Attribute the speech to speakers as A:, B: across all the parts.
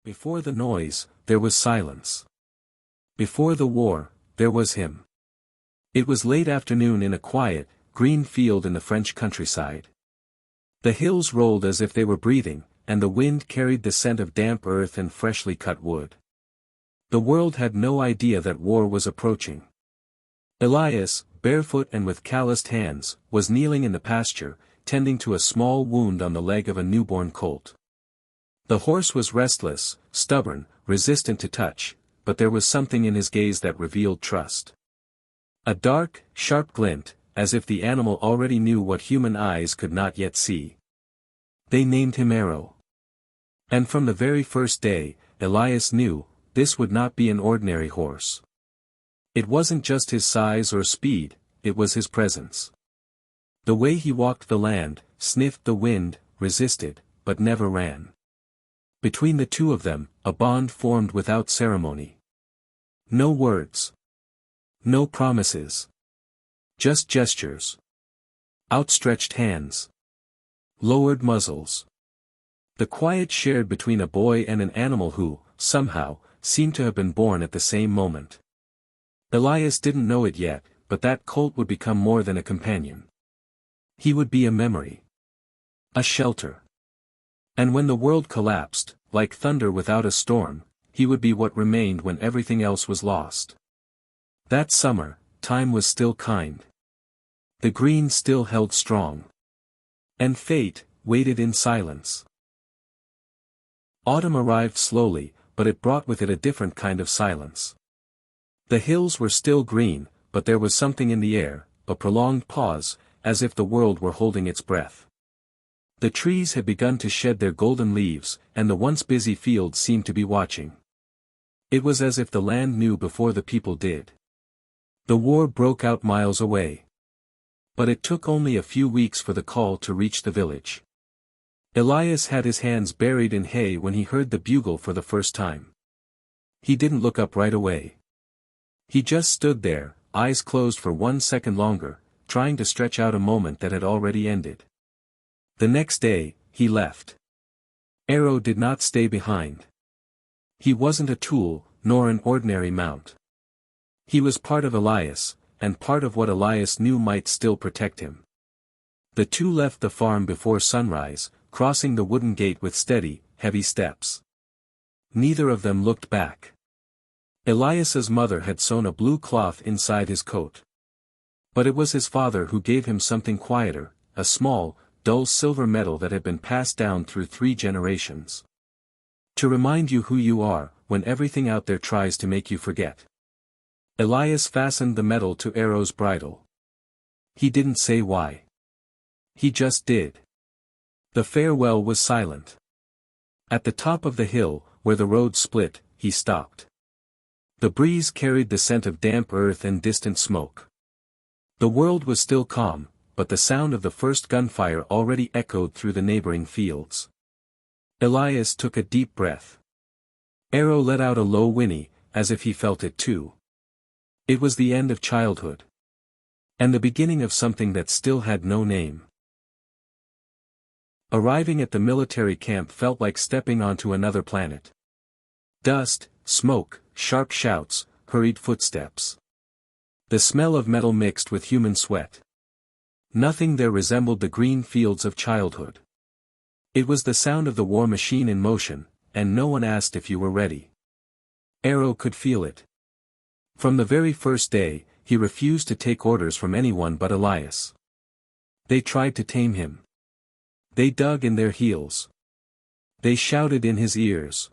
A: Before the noise, there was silence. Before the war, there was him. It was late afternoon in a quiet, green field in the French countryside. The hills rolled as if they were breathing, and the wind carried the scent of damp earth and freshly cut wood. The world had no idea that war was approaching. Elias, barefoot and with calloused hands, was kneeling in the pasture, tending to a small wound on the leg of a newborn colt. The horse was restless, stubborn, resistant to touch, but there was something in his gaze that revealed trust. A dark, sharp glint, as if the animal already knew what human eyes could not yet see. They named him Arrow. And from the very first day, Elias knew, this would not be an ordinary horse. It wasn't just his size or speed, it was his presence. The way he walked the land, sniffed the wind, resisted, but never ran. Between the two of them, a bond formed without ceremony. No words. No promises. Just gestures. Outstretched hands. Lowered muzzles. The quiet shared between a boy and an animal who, somehow, seemed to have been born at the same moment. Elias didn't know it yet, but that colt would become more than a companion. He would be a memory. A shelter. And when the world collapsed, like thunder without a storm, he would be what remained when everything else was lost. That summer, time was still kind. The green still held strong. And fate waited in silence. Autumn arrived slowly, but it brought with it a different kind of silence. The hills were still green, but there was something in the air, a prolonged pause, as if the world were holding its breath. The trees had begun to shed their golden leaves, and the once busy fields seemed to be watching. It was as if the land knew before the people did. The war broke out miles away. But it took only a few weeks for the call to reach the village. Elias had his hands buried in hay when he heard the bugle for the first time. He didn't look up right away. He just stood there, eyes closed for 1 second longer, trying to stretch out a moment that had already ended. The next day, he left. Arrow did not stay behind. He wasn't a tool, nor an ordinary mount. He was part of Elias, and part of what Elias knew might still protect him. The two left the farm before sunrise, crossing the wooden gate with steady, heavy steps. Neither of them looked back. Elias's mother had sewn a blue cloth inside his coat. But it was his father who gave him something quieter, a small, dull silver medal that had been passed down through 3 generations. To remind you who you are, when everything out there tries to make you forget. Elias fastened the medal to Arrow's bridle. He didn't say why. He just did. The farewell was silent. At the top of the hill, where the road split, he stopped. The breeze carried the scent of damp earth and distant smoke. The world was still calm, but the sound of the first gunfire already echoed through the neighboring fields. Elias took a deep breath. Arrow let out a low whinny, as if he felt it too. It was the end of childhood. And the beginning of something that still had no name. Arriving at the military camp felt like stepping onto another planet. Dust, smoke, sharp shouts, hurried footsteps. The smell of metal mixed with human sweat. Nothing there resembled the green fields of childhood. It was the sound of the war machine in motion, and no one asked if you were ready. Arrow could feel it. From the very first day, he refused to take orders from anyone but Elias. They tried to tame him. They dug in their heels. They shouted in his ears.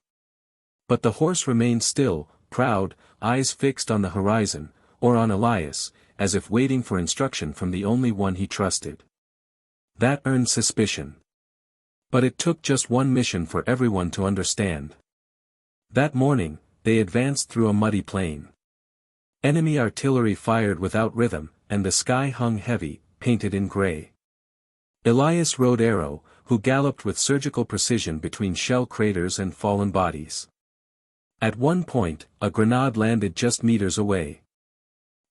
A: But the horse remained still, proud, eyes fixed on the horizon, or on Elias, as if waiting for instruction from the only one he trusted. That earned suspicion. But it took just one mission for everyone to understand. That morning, they advanced through a muddy plain. Enemy artillery fired without rhythm, and the sky hung heavy, painted in gray. Elias rode Arrow, who galloped with surgical precision between shell craters and fallen bodies. At one point, a grenade landed just meters away.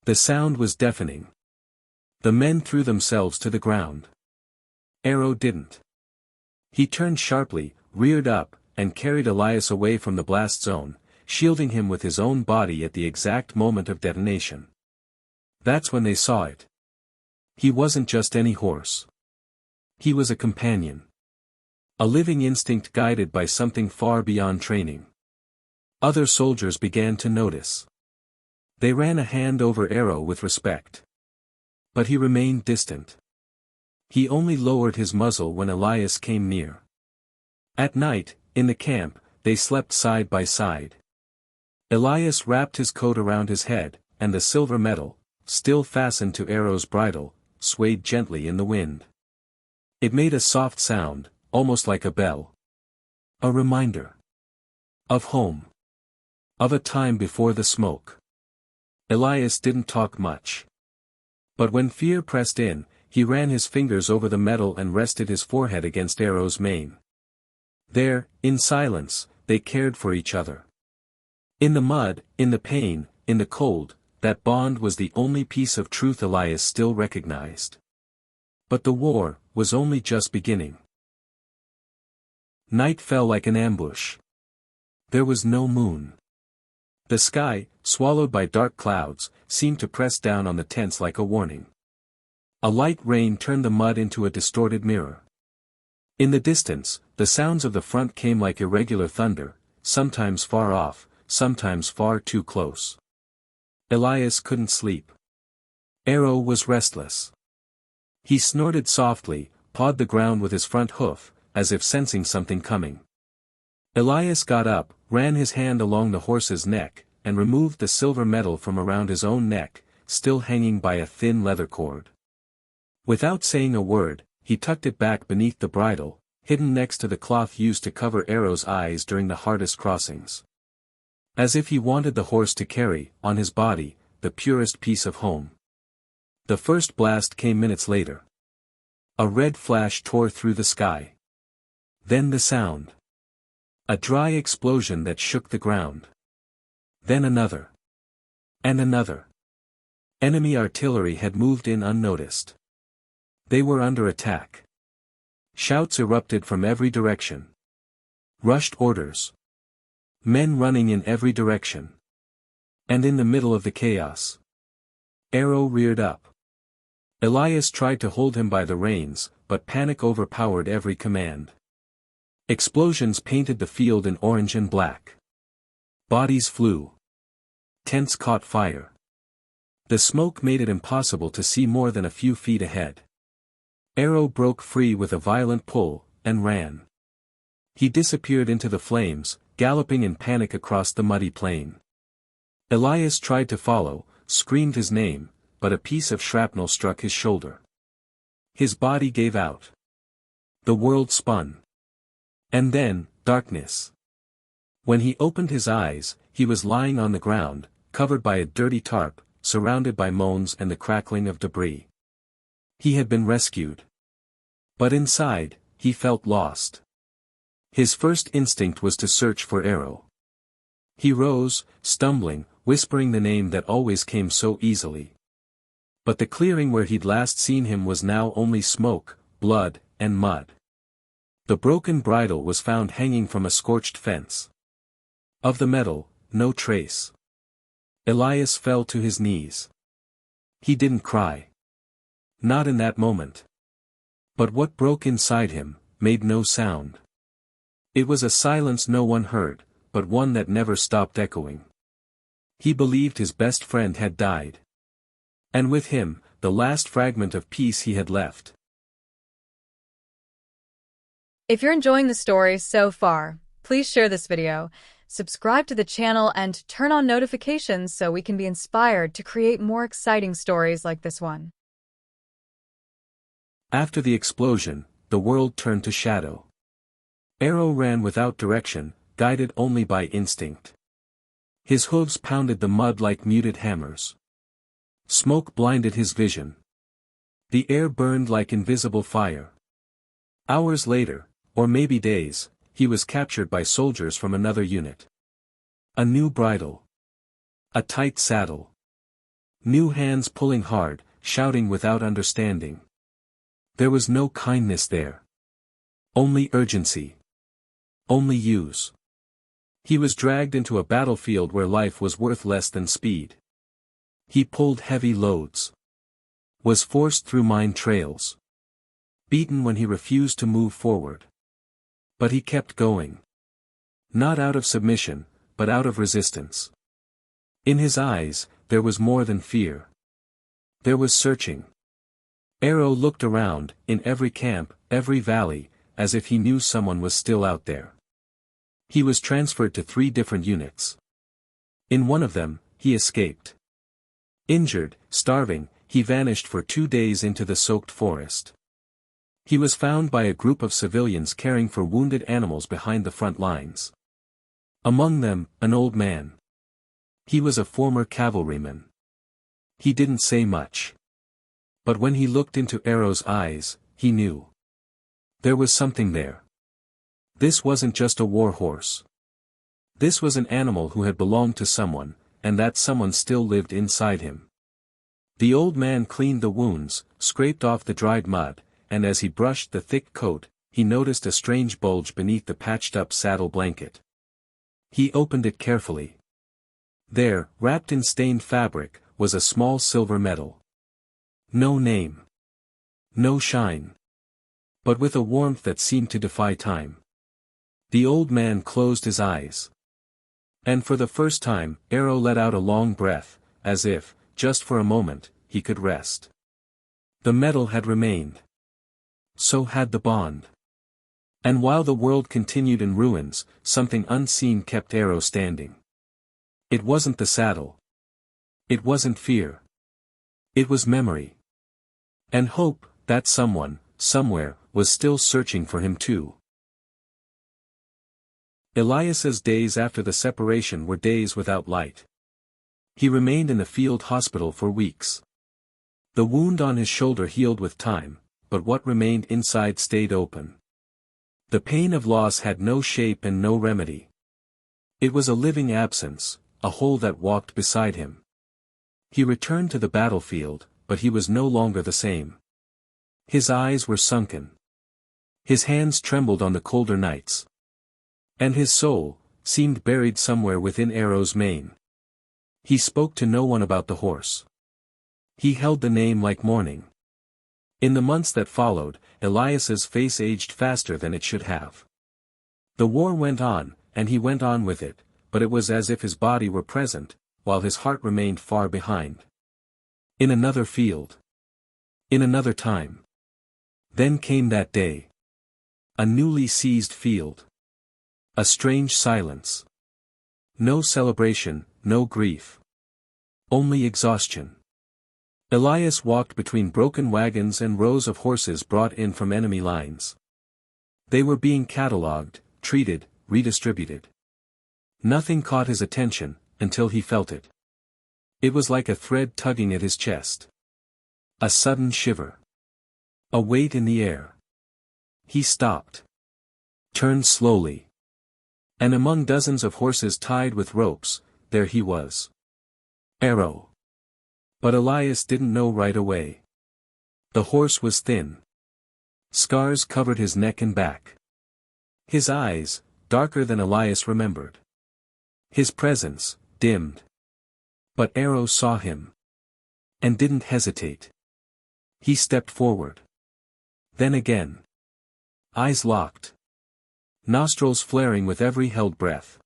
A: The sound was deafening. The men threw themselves to the ground. Arrow didn't. He turned sharply, reared up, and carried Elias away from the blast zone, shielding him with his own body at the exact moment of detonation. That's when they saw it. He wasn't just any horse. He was a companion. A living instinct guided by something far beyond training. Other soldiers began to notice. They ran a hand over Arrow with respect. But he remained distant. He only lowered his muzzle when Elias came near. At night, in the camp, they slept side by side. Elias wrapped his coat around his head, and the silver medal, still fastened to Arrow's bridle, swayed gently in the wind. It made a soft sound, almost like a bell. A reminder. Of home. Of a time before the smoke. Elias didn't talk much. But when fear pressed in, he ran his fingers over the metal and rested his forehead against Arrow's mane. There, in silence, they cared for each other. In the mud, in the pain, in the cold, that bond was the only piece of truth Elias still recognized. But the war was only just beginning. Night fell like an ambush. There was no moon. The sky, swallowed by dark clouds, seemed to press down on the tents like a warning. A light rain turned the mud into a distorted mirror. In the distance, the sounds of the front came like irregular thunder, sometimes far off, sometimes far too close. Elias couldn't sleep. Arrow was restless. He snorted softly, pawed the ground with his front hoof, as if sensing something coming. Elias got up, ran his hand along the horse's neck, and removed the silver medal from around his own neck, still hanging by a thin leather cord. Without saying a word, he tucked it back beneath the bridle, hidden next to the cloth used to cover Arrow's eyes during the hardest crossings. As if he wanted the horse to carry, on his body, the purest piece of home. The first blast came minutes later. A red flash tore through the sky. Then the sound. A dry explosion that shook the ground. Then another. And another. Enemy artillery had moved in unnoticed. They were under attack. Shouts erupted from every direction. Rushed orders. Men running in every direction. And in the middle of the chaos, Arrow reared up. Elias tried to hold him by the reins, but panic overpowered every command. Explosions painted the field in orange and black. Bodies flew. Tents caught fire. The smoke made it impossible to see more than a few feet ahead. Arrow broke free with a violent pull, and ran. He disappeared into the flames, galloping in panic across the muddy plain. Elias tried to follow, screamed his name, but a piece of shrapnel struck his shoulder. His body gave out. The world spun. And then, darkness. When he opened his eyes, he was lying on the ground, covered by a dirty tarp, surrounded by moans and the crackling of debris. He had been rescued. But inside, he felt lost. His first instinct was to search for Arrow. He rose, stumbling, whispering the name that always came so easily. But the clearing where he'd last seen him was now only smoke, blood, and mud. The broken bridle was found hanging from a scorched fence. Of the medal, no trace. Elias fell to his knees. He didn't cry. Not in that moment. But what broke inside him, made no sound. It was a silence no one heard, but one that never stopped echoing. He believed his best friend had died. And with him, the last fragment of peace he had left.
B: If you're enjoying the story so far, please share this video, subscribe to the channel, and turn on notifications so we can be inspired to create more exciting stories like this one.
A: After the explosion, the world turned to shadow. Arrow ran without direction, guided only by instinct. His hooves pounded the mud like muted hammers. Smoke blinded his vision. The air burned like invisible fire. Hours later, or maybe days, he was captured by soldiers from another unit. A new bridle. A tight saddle. New hands pulling hard, shouting without understanding. There was no kindness there. Only urgency. Only use. He was dragged into a battlefield where life was worth less than speed. He pulled heavy loads. Was forced through mine trails. Beaten when he refused to move forward. But he kept going. Not out of submission, but out of resistance. In his eyes, there was more than fear. There was searching. Arrow looked around, in every camp, every valley, as if he knew someone was still out there. He was transferred to 3 different units. In one of them, he escaped. Injured, starving, he vanished for 2 days into the soaked forest. He was found by a group of civilians caring for wounded animals behind the front lines. Among them, an old man. He was a former cavalryman. He didn't say much. But when he looked into Arrow's eyes, he knew. There was something there. This wasn't just a war horse. This was an animal who had belonged to someone, and that someone still lived inside him. The old man cleaned the wounds, scraped off the dried mud, and as he brushed the thick coat, he noticed a strange bulge beneath the patched-up saddle blanket. He opened it carefully. There, wrapped in stained fabric, was a small silver medal. No name. No shine. But with a warmth that seemed to defy time. The old man closed his eyes. And for the first time, Arrow let out a long breath, as if, just for a moment, he could rest. The medal had remained. So had the bond. And while the world continued in ruins, something unseen kept Arrow standing. It wasn't the saddle. It wasn't fear. It was memory. And hope, that someone, somewhere, was still searching for him too. Elias's days after the separation were days without light. He remained in the field hospital for weeks. The wound on his shoulder healed with time, but what remained inside stayed open. The pain of loss had no shape and no remedy. It was a living absence, a hole that walked beside him. He returned to the battlefield, but he was no longer the same. His eyes were sunken. His hands trembled on the colder nights. And his soul seemed buried somewhere within Arrow's mane. He spoke to no one about the horse. He held the name like mourning. In the months that followed, Elias's face aged faster than it should have. The war went on, and he went on with it, but it was as if his body were present, while his heart remained far behind. In another field. In another time. Then came that day. A newly seized field. A strange silence. No celebration, no grief. Only exhaustion. Elias walked between broken wagons and rows of horses brought in from enemy lines. They were being catalogued, treated, redistributed. Nothing caught his attention, until he felt it. It was like a thread tugging at his chest. A sudden shiver. A weight in the air. He stopped. Turned slowly. And among dozens of horses tied with ropes, there he was. Arrow. But Elias didn't know right away. The horse was thin. Scars covered his neck and back. His eyes, darker than Elias remembered. His presence, dimmed. But Arrow saw him. And didn't hesitate. He stepped forward. Then again. Eyes locked. Nostrils flaring with every held breath.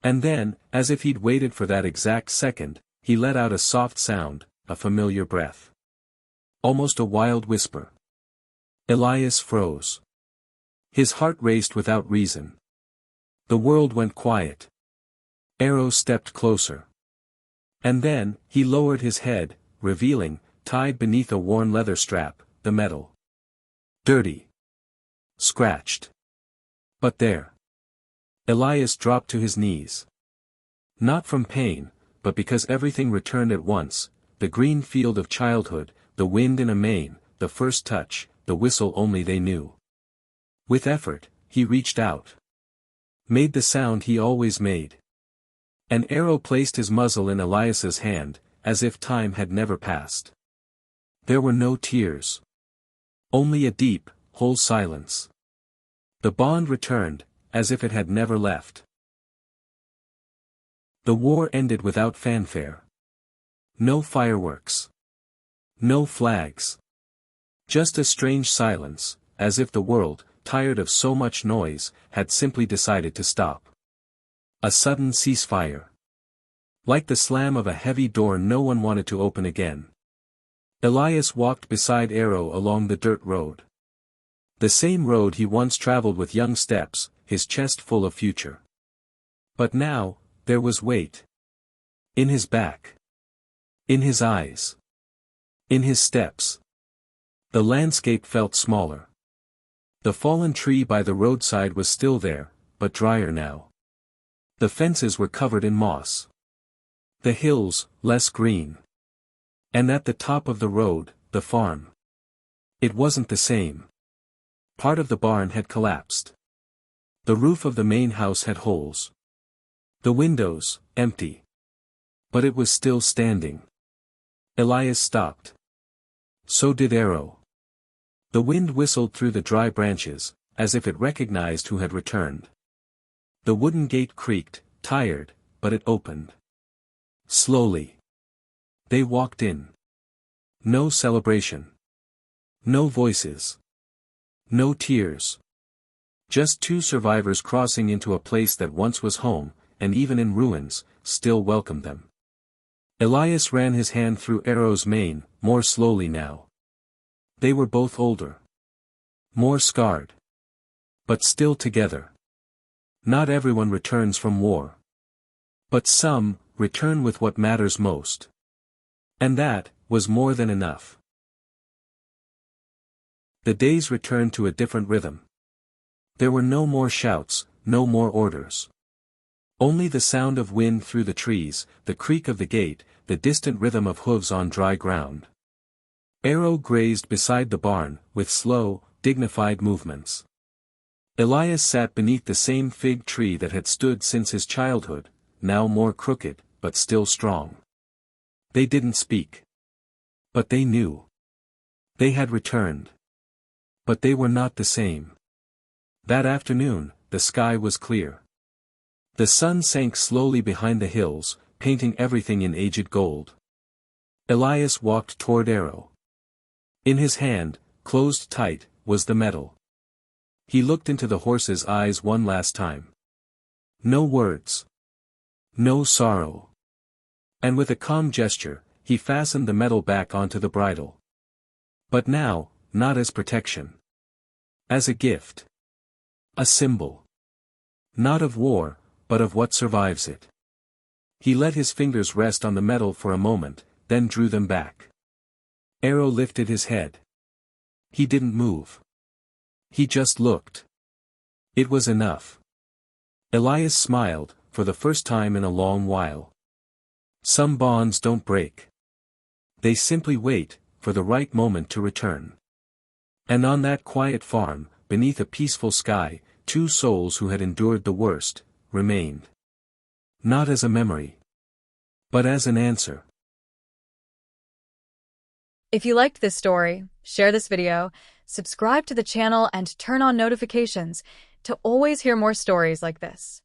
A: And then, as if he'd waited for that exact second, he let out a soft sound, a familiar breath. Almost a wild whisper. Elias froze. His heart raced without reason. The world went quiet. Arrow stepped closer. And then, he lowered his head, revealing, tied beneath a worn leather strap, the medal. Dirty. Scratched. But there. Elias dropped to his knees. Not from pain, but because everything returned at once, the green field of childhood, the wind in a mane, the first touch, the whistle only they knew. With effort, he reached out. Made the sound he always made. An arrow placed his muzzle in Elias's hand, as if time had never passed. There were no tears. Only a deep, whole silence. The bond returned, as if it had never left. The war ended without fanfare. No fireworks. No flags. Just a strange silence, as if the world, tired of so much noise, had simply decided to stop. A sudden ceasefire. Like the slam of a heavy door no one wanted to open again. Elias walked beside Arrow along the dirt road. The same road he once traveled with young steps, his chest full of future. But now, there was weight. In his back. In his eyes. In his steps. The landscape felt smaller. The fallen tree by the roadside was still there, but drier now. The fences were covered in moss. The hills, less green. And at the top of the road, the farm. It wasn't the same. Part of the barn had collapsed. The roof of the main house had holes. The windows, empty. But it was still standing. Elias stopped. So did Arrow. The wind whistled through the dry branches, as if it recognized who had returned. The wooden gate creaked, tired, but it opened. Slowly. They walked in. No celebration. No voices. No tears. Just two survivors crossing into a place that once was home, and even in ruins, still welcomed them. Elias ran his hand through Arrow's mane, more slowly now. They were both older. More scarred. But still together. Not everyone returns from war. But some return with what matters most. And that was more than enough. The days returned to a different rhythm. There were no more shouts, no more orders. Only the sound of wind through the trees, the creak of the gate, the distant rhythm of hooves on dry ground. Arrow grazed beside the barn, with slow, dignified movements. Elias sat beneath the same fig tree that had stood since his childhood, now more crooked, but still strong. They didn't speak. But they knew. They had returned. But they were not the same. That afternoon, the sky was clear. The sun sank slowly behind the hills, painting everything in aged gold. Elias walked toward Arrow. In his hand, closed tight, was the metal. He looked into the horse's eyes one last time. No words. No sorrow. And with a calm gesture, he fastened the metal back onto the bridle. But now, not as protection. As a gift. A symbol. Not of war, but of what survives it. He let his fingers rest on the metal for a moment, then drew them back. Arrow lifted his head. He didn't move. He just looked. It was enough. Elias smiled, for the first time in a long while. Some bonds don't break. They simply wait, for the right moment to return. And on that quiet farm, beneath a peaceful sky, two souls who had endured the worst, remained. Not as a memory. But as an answer.
B: If you liked this story, share this video, subscribe to the channel and turn on notifications to always hear more stories like this.